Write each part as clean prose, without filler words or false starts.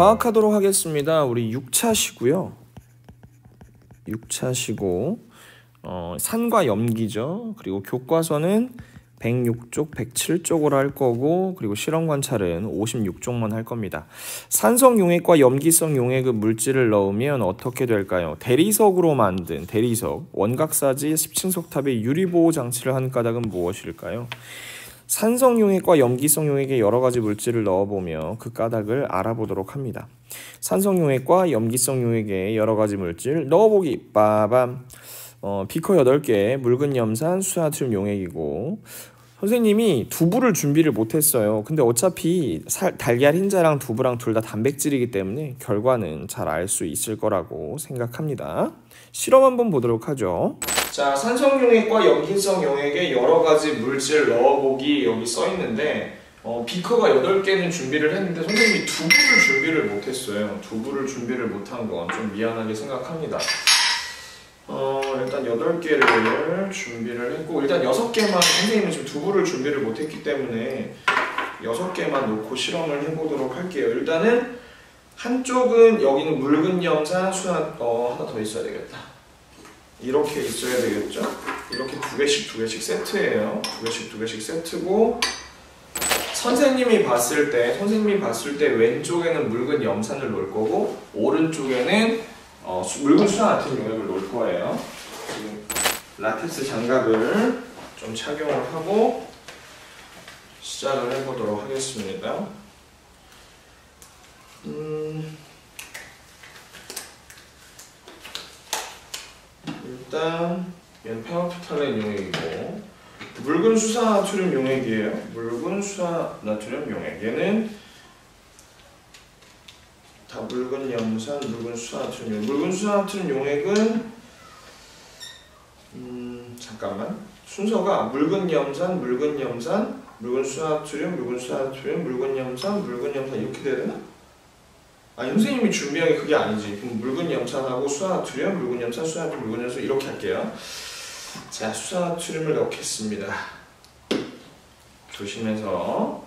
과학하도록 하겠습니다. 우리 6차시고요. 6차시고 산과 염기죠. 그리고 교과서는 106쪽, 107쪽으로 할 거고, 그리고 실험 관찰은 56쪽만 할 겁니다. 산성 용액과 염기성 용액의 물질을 넣으면 어떻게 될까요? 대리석으로 만든 대리석, 원각사지 10층 석탑에 유리보호 장치를 한 까닭은 무엇일까요? 산성 용액과 염기성 용액의 여러 가지 물질을 넣어보며 그 까닭을 알아보도록 합니다. 산성 용액과 염기성 용액의 여러 가지 물질 넣어보기 빠밤. 비커 8개, 묽은 염산, 수나트륨 용액이고, 선생님이 두부를 준비를 못했어요. 근데 어차피 달걀 흰자랑 두부랑 둘 다 단백질이기 때문에 결과는 잘 알 수 있을 거라고 생각합니다. 실험 한번 보도록 하죠. 자, 산성 용액과 염기성 용액의 여러 가지 물질 넣어보기 여기 써 있는데, 비커가 8개는 준비를 했는데 선생님이 두부를 준비를 못했어요. 두부를 준비를 못한 건 좀 미안하게 생각합니다. 일단 8개를 준비를 했고, 일단 6개만, 선생님은 지금 두부를 준비를 못했기 때문에 6개만 놓고 실험을 해보도록 할게요. 일단은 한쪽은 여기는 묽은 염산, 하나 더 있어야 되겠다. 이렇게 있어야 되겠죠? 이렇게 두 개씩 세트예요. 두 개씩 세트고, 선생님이 봤을 때 왼쪽에는 묽은 염산을 놓을 거고, 오른쪽에는 묽은 수산화트륨 용액을 놓을 거예요. 지금 라텍스 장갑을 좀 착용을 하고 시작을 해보도록 하겠습니다. 일단 얘는 페노프탈렌 용액이고, 묽은 수산화트륨 용액이에요. 묽은 수산화트륨 용액. 얘는 다 묽은 염산, 묽은 수산화트륨 용액. 묽은 수산화트륨 용액은 잠깐만. 순서가 묽은 염산, 묽은 수산화트륨, 묽은 염산 이렇게 돼야 되나? 아니, 선생님이 준비한 게 그게 아니지. 그럼 묽은 염산하고 수산화트륨, 묽은 염산, 수산화트륨, 묽은 염산 이렇게 할게요. 자, 수산화트륨을 넣겠습니다. 조심해서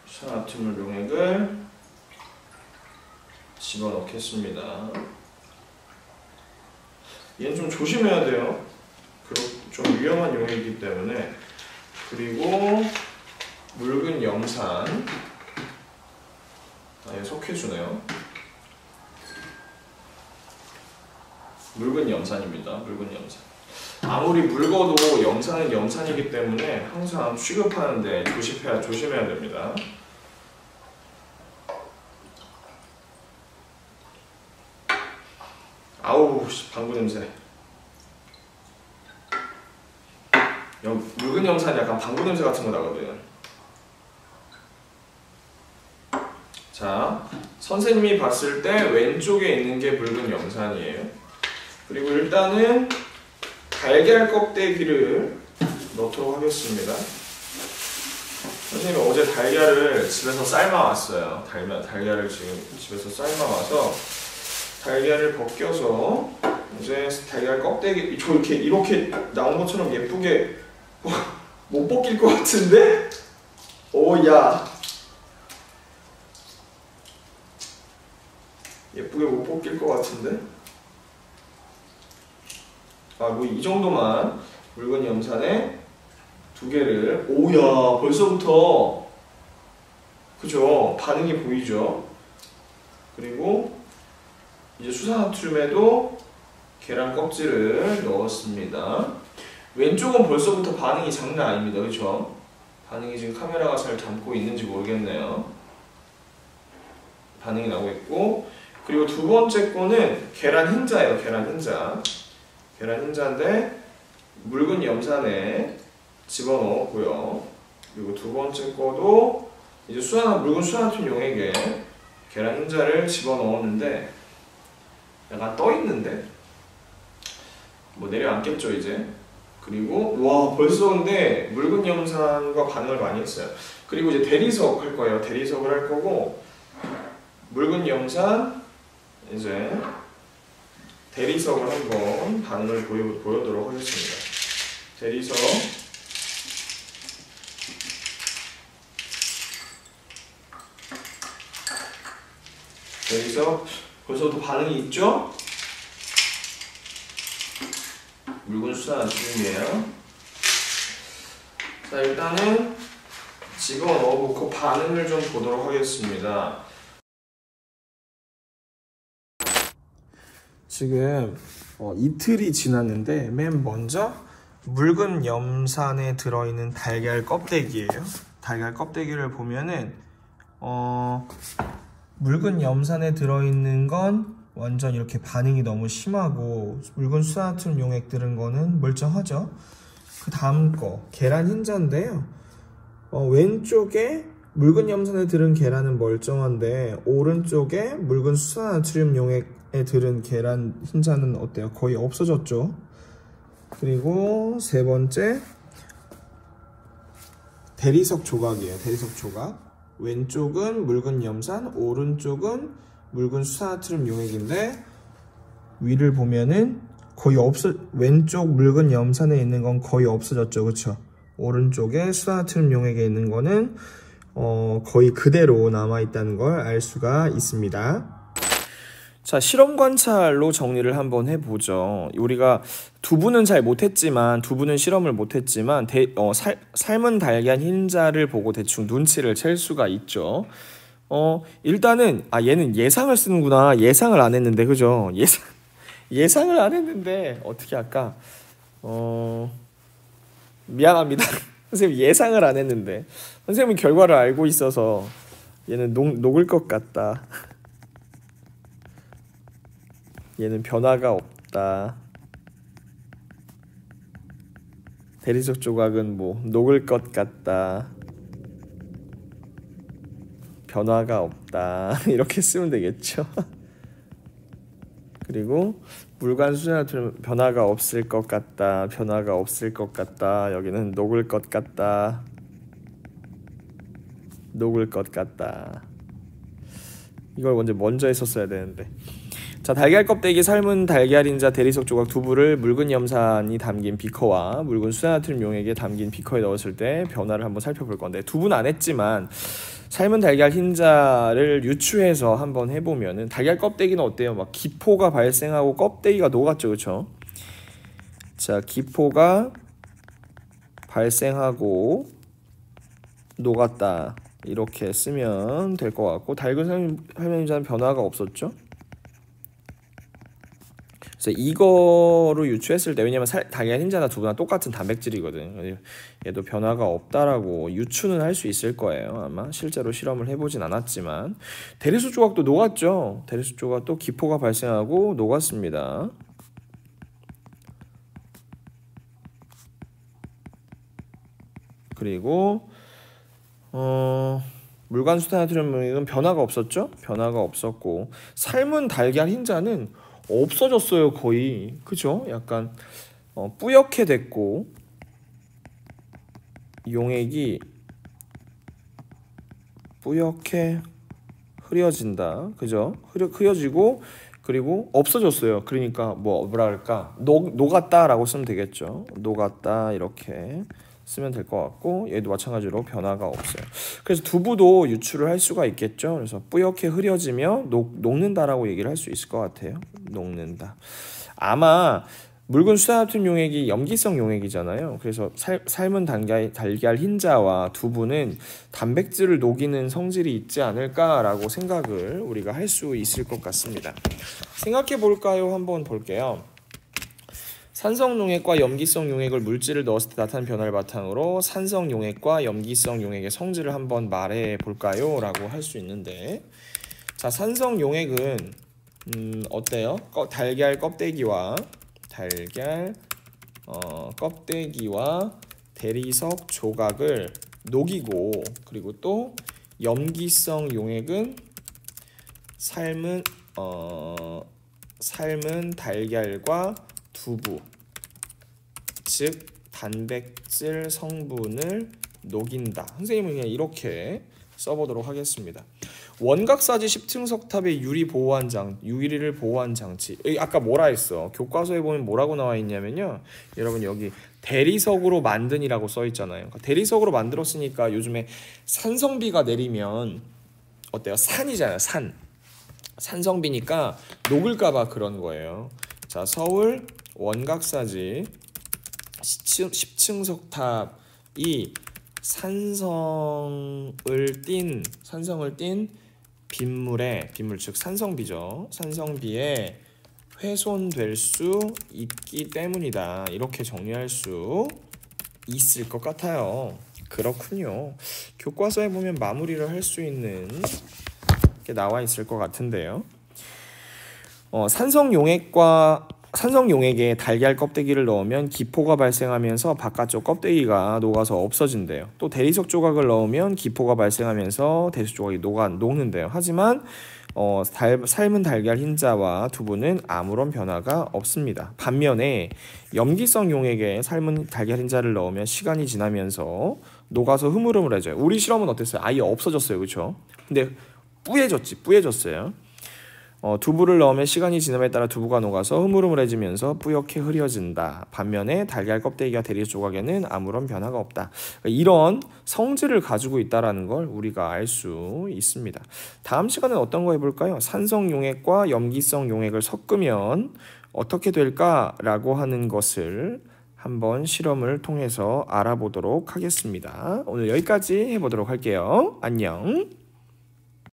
수산화트륨 용액을 집어넣겠습니다. 얘는 좀 조심해야 돼요. 좀 위험한 용액이기 때문에. 그리고 묽은 염산. 얘 석회수네요. 묽은 염산입니다. 묽은 염산. 아무리 묽어도 염산은 염산이기 때문에 항상 취급하는데 조심해야 됩니다. 아우, 방구 냄새. 묽은 염산이 약간 방구 냄새 같은 거 나거든. 자, 선생님이 봤을 때 왼쪽에 있는 게 묽은 염산이에요. 그리고 일단은 달걀 껍데기를 넣도록 하겠습니다. 선생님이 어제 달걀을 집에서 삶아왔어요. 달걀을 지금 집에서 삶아와서 달걀을 벗겨서 이제 달걀 껍데기 이렇게 나온 것처럼 예쁘게 못 벗길 것 같은데? 오야, 예쁘게 못 벗길 것 같은데? 뭐 이 정도만 묽은 염산에 2개를, 오야, 벌써부터 그죠? 반응이 보이죠? 그리고 이제 수산화트륨에도 계란 껍질을 넣었습니다. 왼쪽은 벌써부터 반응이 장난 아닙니다. 그렇죠? 반응이 지금 카메라가 잘 담고 있는지 모르겠네요. 반응이 나오고 있고, 그리고 두 번째 거는 계란 흰자예요. 계란 흰자인데 묽은 염산에 집어넣었고요. 그리고 두 번째 거도 이제 묽은 수산화트륨 용액에 계란 흰자를 집어넣었는데 약간 떠있는데 뭐 내려앉겠죠 이제. 그리고 와, 벌써 근데 묽은 염산과 반응을 많이 했어요. 그리고 이제 대리석 할 거예요. 대리석을 할 거고, 묽은 염산 이제 대리석을 한번 반응을 보여도록 하겠습니다. 대리석 있어요. 벌써부터 반응이 있죠? 묽은 수산나트륨이에요. 자, 일단은 집어넣어보고 반응을 좀 보도록 하겠습니다. 지금 이틀이 지났는데 맨 먼저 묽은 염산에 들어있는 달걀 껍데기예요. 달걀 껍데기를 보면은 묽은 염산에 들어있는 건 완전 이렇게 반응이 너무 심하고 묽은 수산나트륨 용액 들은 거는 멀쩡하죠. 그 다음 거 계란 흰자인데요. 왼쪽에 묽은 염산에 들은 계란은 멀쩡한데 오른쪽에 묽은 수산나트륨 용액에 들은 계란 흰자는 어때요? 거의 없어졌죠. 그리고 세 번째 대리석 조각이에요. 대리석 조각. 왼쪽은 묽은 염산, 오른쪽은 묽은 수산나트륨 용액인데 위를 보면은 거의 왼쪽 묽은 염산에 있는 건 거의 없어졌죠. 그쵸? 오른쪽에 수산나트륨 용액에 있는 거는 거의 그대로 남아있다는 걸 알 수가 있습니다. 자, 실험 관찰로 정리를 한번 해보죠. 우리가 두부는 잘 못했지만, 두부는 실험을 못했지만, 삶은 달걀 흰자를 보고 대충 눈치를 챌 수가 있죠. 일단은, 얘는 예상을 쓰는구나. 예상을 안 했는데, 그죠? 예상을 안 했는데, 어떻게 할까? 미안합니다. 선생님 예상을 안 했는데. 선생님은 결과를 알고 있어서, 얘는 녹을 것 같다. 얘는 변화가 없다. 대리석 조각은 뭐 녹을 것 같다. 변화가 없다. 이렇게 쓰면 되겠죠. 그리고 묽은 수산나트륨 변화가 없을 것 같다. 변화가 없을 것 같다. 여기는 녹을 것 같다. 녹을 것 같다. 이걸 먼저 했었어야 되는데. 자, 달걀 껍데기, 삶은 달걀 흰자, 대리석 조각 두부를 묽은 염산이 담긴 비커와 묽은 수산나트륨 용액에 담긴 비커에 넣었을 때 변화를 한번 살펴볼 건데, 두부는 안 했지만 삶은 달걀 흰자를 유추해서 한번 해보면은 달걀 껍데기는 어때요? 막 기포가 발생하고 껍데기가 녹았죠, 그렇죠? 자, 기포가 발생하고 녹았다 이렇게 쓰면 될 것 같고, 달걀 흰자는 변화가 없었죠? 그래서 이거로 유추했을 때, 왜냐면 달걀 흰자나 두부나 똑같은 단백질이거든. 얘도 변화가 없다라고 유추는 할 수 있을 거예요. 아마 실제로 실험을 해보진 않았지만. 대리석 조각도 녹았죠. 대리석 조각도 기포가 발생하고 녹았습니다. 그리고 묽은 수산나트륨 용액은 변화가 없었죠. 변화가 없었고, 삶은 달걀 흰자는 없어졌어요. 거의. 그죠? 약간 뿌옇게 됐고, 용액이 뿌옇게 흐려진다. 그죠? 흐려지고, 그리고 없어졌어요. 그러니까 뭐라 그럴까? 녹았다라고 쓰면 되겠죠. 녹았다 이렇게 쓰면 될 것 같고, 얘도 마찬가지로 변화가 없어요. 그래서 두부도 유추를 할 수가 있겠죠. 그래서 뿌옇게 흐려지며 녹는다라고 얘기를 할 수 있을 것 같아요. 녹는다. 아마 묽은 수산나트륨 용액이 염기성 용액이잖아요. 그래서 삶은 달걀 흰자와 두부는 단백질을 녹이는 성질이 있지 않을까라고 생각을 우리가 할 수 있을 것 같습니다. 생각해 볼까요? 한번 볼게요. 산성 용액과 염기성 용액을 물질을 넣었을 때 나타난 변화를 바탕으로 산성 용액과 염기성 용액의 성질을 한번 말해 볼까요? 라고 할 수 있는데, 자, 산성 용액은 어때요? 달걀 껍데기와 대리석 조각을 녹이고, 그리고 또 염기성 용액은 삶은 달걀과 두부, 즉 단백질 성분을 녹인다. 선생님은 그냥 이렇게 써보도록 하겠습니다. 원각사지 10층석탑의 유리를 보호한 장치. 여기 아까 뭐라 했어? 교과서에 보면 뭐라고 나와 있냐면요, 여러분 여기 대리석으로 만든이라고 써 있잖아요. 대리석으로 만들었으니까 요즘에 산성비가 내리면 어때요? 산이잖아요. 산성비니까 녹을까봐 그런 거예요. 자, 서울 원각사지 10층 석탑이 산성을 띤 빗물에, 빗물 즉 산성비죠. 산성비에 훼손될 수 있기 때문이다. 이렇게 정리할 수 있을 것 같아요. 그렇군요. 교과서에 보면 마무리를 할 수 있는 게 나와 있을 것 같은데요. 산성용액에 달걀 껍데기를 넣으면 기포가 발생하면서 바깥쪽 껍데기가 녹아서 없어진대요. 또 대리석 조각을 넣으면 기포가 발생하면서 대리석 조각이 녹는데요. 하지만 삶은 달걀 흰자와 두부는 아무런 변화가 없습니다. 반면에 염기성 용액에 삶은 달걀 흰자를 넣으면 시간이 지나면서 녹아서 흐물흐물해져요. 우리 실험은 어땠어요? 아예 없어졌어요. 그렇죠? 근데 뿌얘졌어요. 두부를 넣으면 시간이 지남에 따라 두부가 녹아서 흐물흐물해지면서 뿌옇게 흐려진다. 반면에 달걀 껍데기와 대리석 조각에는 아무런 변화가 없다. 이런 성질을 가지고 있다는 걸 우리가 알 수 있습니다. 다음 시간은 어떤 거 해볼까요? 산성 용액과 염기성 용액을 섞으면 어떻게 될까라고 하는 것을 한번 실험을 통해서 알아보도록 하겠습니다. 오늘 여기까지 해보도록 할게요. 안녕.